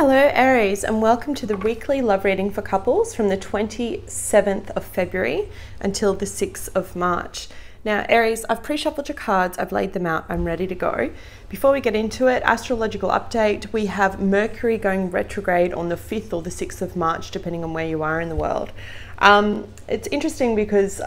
Hello Aries, and welcome to the weekly love reading for couples from the 27th of February until the 6th of March. Now Aries, I've pre-shuffled your cards, I've laid them out, I'm ready to go. Before we get into it, astrological update, we have Mercury going retrograde on the 5th or the 6th of March, depending on where you are in the world. It's interesting because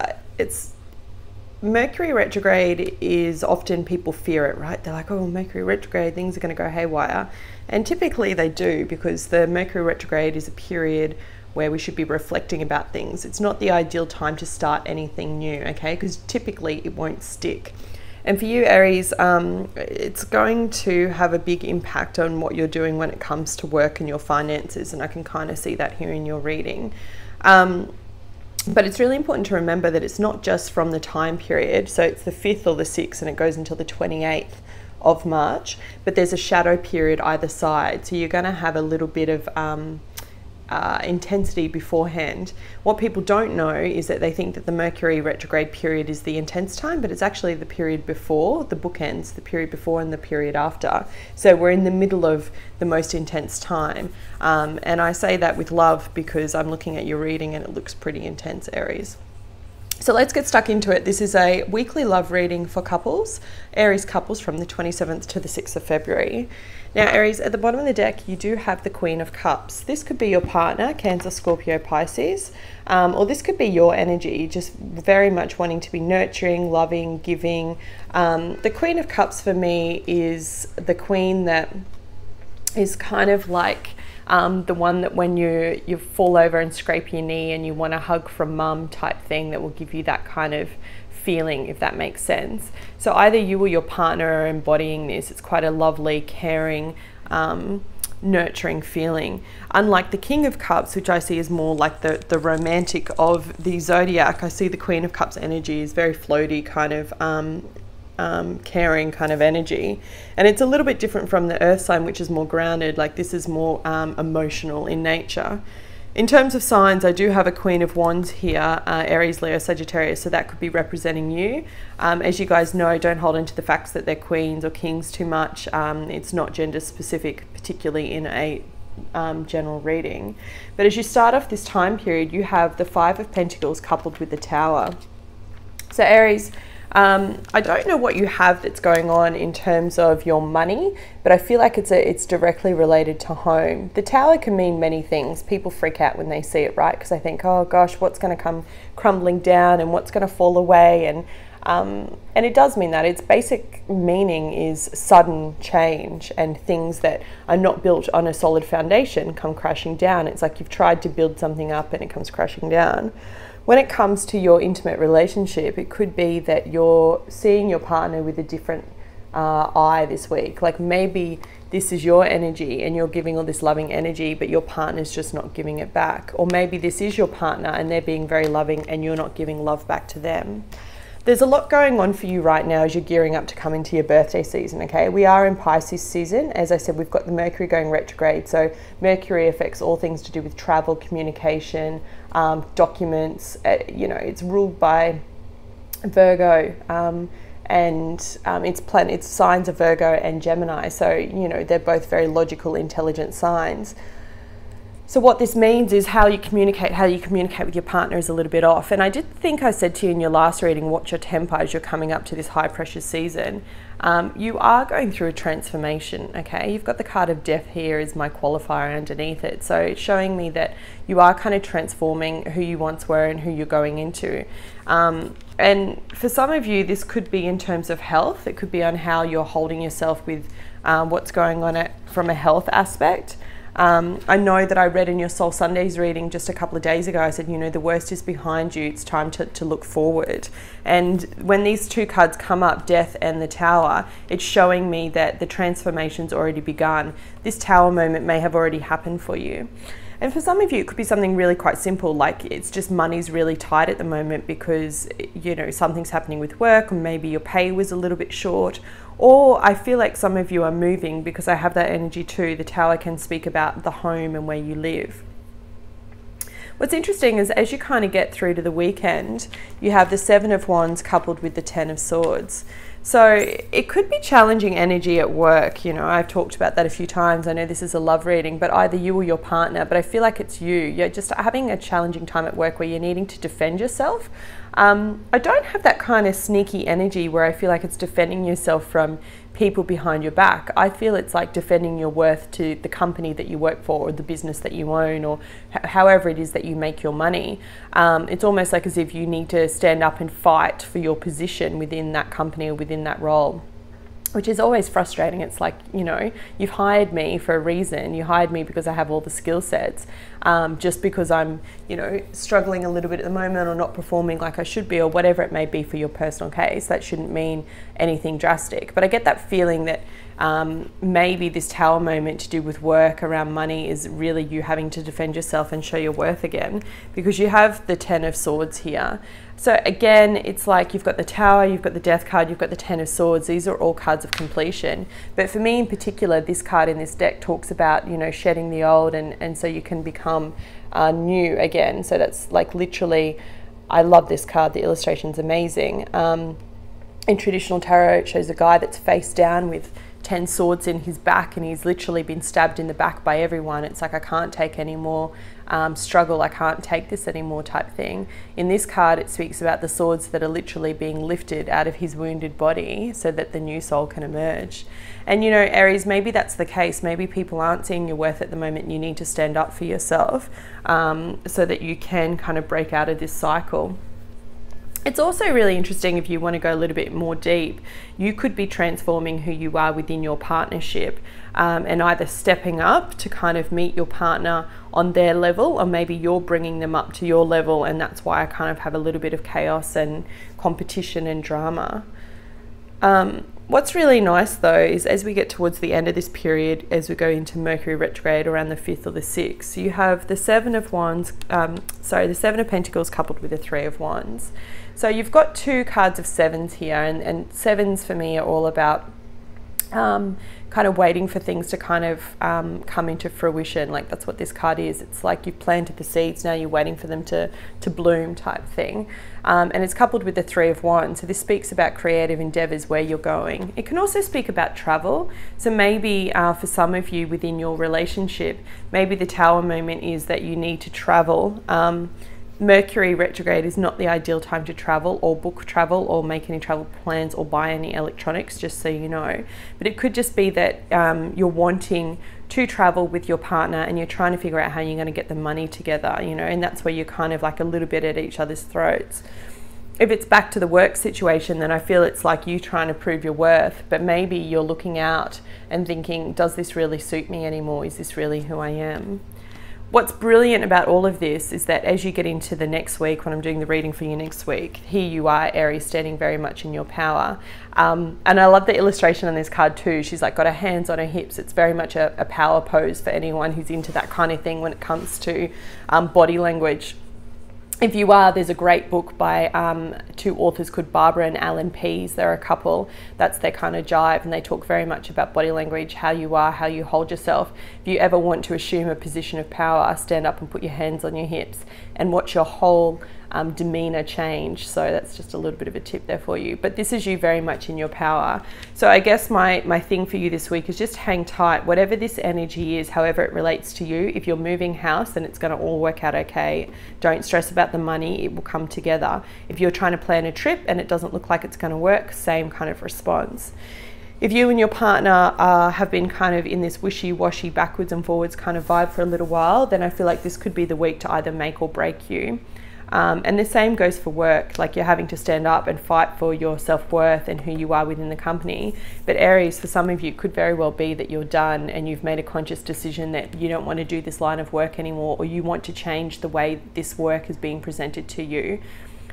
Mercury retrograde is often, people fear it, right? They're like, oh, Mercury retrograde, things are going to go haywire. And typically they do, because the Mercury retrograde is a period where we should be reflecting about things. It's not the ideal time to start anything new, okay? Because typically it won't stick. And for you, Aries, it's going to have a big impact on what you're doing when it comes to work and your finances. And I can kind of see that here in your reading. But it's really important to remember that it's not just from the time period. So it's the 5th or the 6th and it goes until the 28th of March, but there's a shadow period either side. So you're going to have a little bit of intensity beforehand. What people don't know is that they think that the Mercury retrograde period is the intense time, but it's actually the period before, the bookends, the period before and the period after. So we're in the middle of the most intense time. And I say that with love because I'm looking at your reading and it looks pretty intense, Aries. So let's get stuck into it. This is a weekly love reading for couples, Aries couples, from the 27th to the 6th of February. Now, Aries, at the bottom of the deck, you do have the Queen of Cups. This could be your partner, Cancer, Scorpio, Pisces, or this could be your energy, just very much wanting to be nurturing, loving, giving. The Queen of Cups for me is the queen that is kind of like the one that when you fall over and scrape your knee and you want a hug from mum type thing, that will give you that kind of feeling, if that makes sense. So either you or your partner are embodying this. It's quite a lovely, caring, nurturing feeling. Unlike the King of Cups, which I see as more like the romantic of the zodiac, I see the Queen of Cups energy is very floaty, kind of caring kind of energy, and it's a little bit different from the earth sign, which is more grounded. Like this is more emotional in nature. In terms of signs, I do have a Queen of Wands here, Aries, Leo, Sagittarius, so that could be representing you. As you guys know, don't hold into the facts that they're queens or kings too much. It's not gender specific, particularly in a general reading. But as you start off this time period, you have the Five of Pentacles coupled with the Tower. So Aries, I don't know what you have that's going on in terms of your money, but I feel like it's directly related to home. The Tower can mean many things. People freak out when they see it, right? Because they think, oh gosh, what's going to come crumbling down and what's going to fall away? And it does mean that. Its basic meaning is sudden change, and things that are not built on a solid foundation come crashing down. It's like you've tried to build something up and it comes crashing down. When it comes to your intimate relationship, it could be that you're seeing your partner with a different eye this week. Like maybe this is your energy and you're giving all this loving energy, but your partner's just not giving it back. Or maybe this is your partner and they're being very loving and you're not giving love back to them. There's a lot going on for you right now as you're gearing up to come into your birthday season, okay? We are in Pisces season. As I said, we've got the Mercury going retrograde. So Mercury affects all things to do with travel, communication, documents. You know, it's ruled by Virgo, and its signs of Virgo and Gemini. So, you know, they're both very logical, intelligent signs. So what this means is how you communicate with your partner is a little bit off. And I did think I said to you in your last reading, watch your temper as you're coming up to this high pressure season. You are going through a transformation, okay? You've got the card of death here as my qualifier underneath it. So it's showing me that you are kind of transforming who you once were and who you're going into. And for some of you, this could be in terms of health. It could be on how you're holding yourself with what's going on from a health aspect. I know that I read in your Soul Sundays reading just a couple of days ago, I said, you know, the worst is behind you. It's time to look forward. And when these two cards come up, Death and the Tower, it's showing me that the transformation's already begun. This Tower moment may have already happened for you. And for some of you, it could be something really quite simple, like it's just money's really tight at the moment because, you know, something's happening with work, or maybe your pay was a little bit short. Or I feel like some of you are moving, because I have that energy too. The Tower can speak about the home and where you live. What's interesting is as you kind of get through to the weekend, you have the Seven of Wands coupled with the Ten of Swords. So it could be challenging energy at work. You know, I've talked about that a few times. I know this is a love reading, but either you or your partner, but I feel like it's you. You're just having a challenging time at work where you're needing to defend yourself. I don't have that kind of sneaky energy where I feel like it's defending yourself from people behind your back. I feel it's like defending your worth to the company that you work for, or the business that you own, or however it is that you make your money. It's almost like as if you need to stand up and fight for your position within that company or within that role, which is always frustrating. It's like, you know, you've hired me for a reason. You hired me because I have all the skill sets. Just because I'm, you know, struggling a little bit at the moment or not performing like I should be, or whatever it may be for your personal case, that shouldn't mean anything drastic. But I get that feeling that maybe this Tower moment to do with work around money is really you having to defend yourself and show your worth again, because you have the Ten of Swords here. So again, it's like you've got the Tower, you've got the Death card, you've got the Ten of Swords. These are all cards of completion. But for me in particular, this card in this deck talks about, you know, shedding the old, and so you can become new again. So that's like literally, I love this card. The illustration's amazing. In traditional tarot, it shows a guy that's face down with 10 swords in his back, and he's literally been stabbed in the back by everyone. It's like, I can't take any more struggle, I can't take this anymore type thing. In this card, it speaks about the swords that are literally being lifted out of his wounded body so that the new soul can emerge. And you know, Aries, maybe that's the case. Maybe people aren't seeing your worth at the moment. You need to stand up for yourself so that you can kind of break out of this cycle. It's also really interesting if you want to go a little bit more deep. You could be transforming who you are within your partnership and either stepping up to kind of meet your partner on their level, or maybe you're bringing them up to your level, and that's why I kind of have a little bit of chaos and competition and drama. What's really nice though is as we get towards the end of this period, as we go into Mercury retrograde around the 5th or the 6th, you have the Seven of Wands, the Seven of Pentacles coupled with the Three of Wands. So you've got two cards of sevens here, and sevens for me are all about kind of waiting for things to kind of come into fruition. Like that's what this card is. It's like you've planted the seeds, now you're waiting for them to bloom type thing. And it's coupled with the Three of Wands. So this speaks about creative endeavors, where you're going. It can also speak about travel. So maybe for some of you within your relationship, maybe the Tower moment is that you need to travel. Mercury retrograde is not the ideal time to travel or book travel or make any travel plans or buy any electronics, just so you know. But it could just be that you're wanting to travel with your partner and you're trying to figure out how you're going to get the money together, you know, and that's where you're kind of like a little bit at each other's throats. If it's back to the work situation, then I feel it's like you trying to prove your worth, but maybe you're looking out and thinking, does this really suit me anymore? Is this really who I am? What's brilliant about all of this is that as you get into the next week, when I'm doing the reading for you next week, here you are, Aries, standing very much in your power. And I love the illustration on this card too. She's like got her hands on her hips. It's very much a power pose for anyone who's into that kind of thing when it comes to body language. If you are, there's a great book by two authors called Barbara and Alan Pease. They're a couple. That's their kind of jive, and they talk very much about body language, how you are, how you hold yourself. If you ever want to assume a position of power, stand up and put your hands on your hips and watch your whole demeanor change. So that's just a little bit of a tip there for you. But this is you very much in your power. So I guess my thing for you this week is just hang tight. Whatever this energy is, however it relates to you, if you're moving house, then it's going to all work out okay. Don't stress about the money. It will come together. If you're trying to plan a trip and it doesn't look like it's going to work, same kind of response. If you and your partner have been kind of in this wishy-washy backwards and forwards kind of vibe for a little while, then I feel like this could be the week to either make or break you. And the same goes for work, like you're having to stand up and fight for your self-worth and who you are within the company. But Aries, for some of you, it could very well be that you're done and you've made a conscious decision that you don't want to do this line of work anymore, or you want to change the way this work is being presented to you.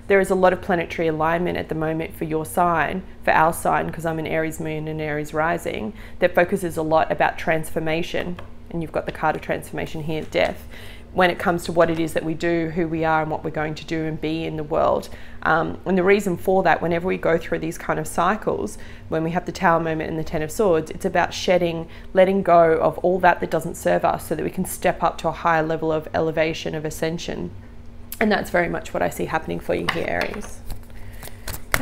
There is a lot of planetary alignment at the moment for your sign, for our sign, because I'm an Aries moon and Aries rising, that focuses a lot about transformation. And you've got the card of transformation here, death, when it comes to what it is that we do, who we are, and what we're going to do and be in the world. And the reason for that, whenever we go through these kind of cycles, when we have the Tower moment and the Ten of Swords, it's about shedding, letting go of all that doesn't serve us so that we can step up to a higher level of elevation, of ascension. And that's very much what I see happening for you here, Aries.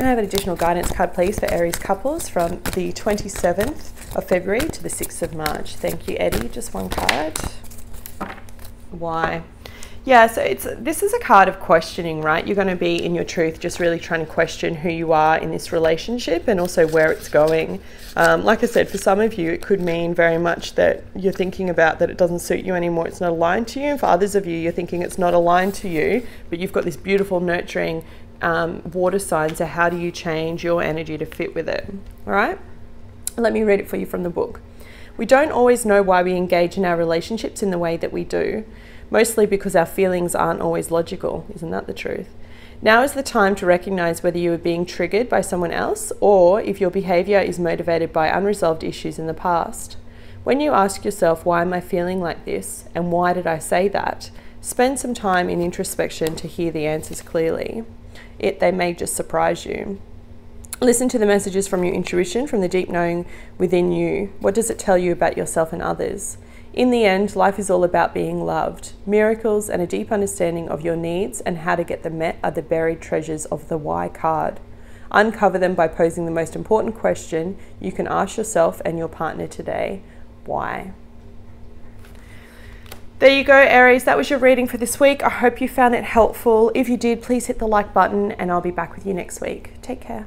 Can I have an additional guidance card, please, for Aries couples from the 27th of February to the 6th of March? Thank you, Eddie. Just one card. Why? Yeah, so this is a card of questioning, right? You're going to be in your truth, just really trying to question who you are in this relationship and also where it's going. Like I said, for some of you, it could mean very much that you're thinking about that it doesn't suit you anymore, it's not aligned to you. And for others of you, you're thinking it's not aligned to you, but you've got this beautiful, nurturing water sign. So how do you change your energy to fit with it? All right? Let me read it for you from the book. We don't always know why we engage in our relationships in the way that we do. Mostly because our feelings aren't always logical. Isn't that the truth? Now is the time to recognize whether you are being triggered by someone else or if your behavior is motivated by unresolved issues in the past. When you ask yourself, why am I feeling like this and why did I say that, spend some time in introspection to hear the answers clearly. They may just surprise you. Listen to the messages from your intuition, from the deep knowing within you. What does it tell you about yourself and others? In the end, life is all about being loved. Miracles and a deep understanding of your needs and how to get them met are the buried treasures of the Why card. Uncover them by posing the most important question you can ask yourself and your partner today. Why? There you go, Aries. That was your reading for this week. I hope you found it helpful. If you did, please hit the like button and I'll be back with you next week. Take care.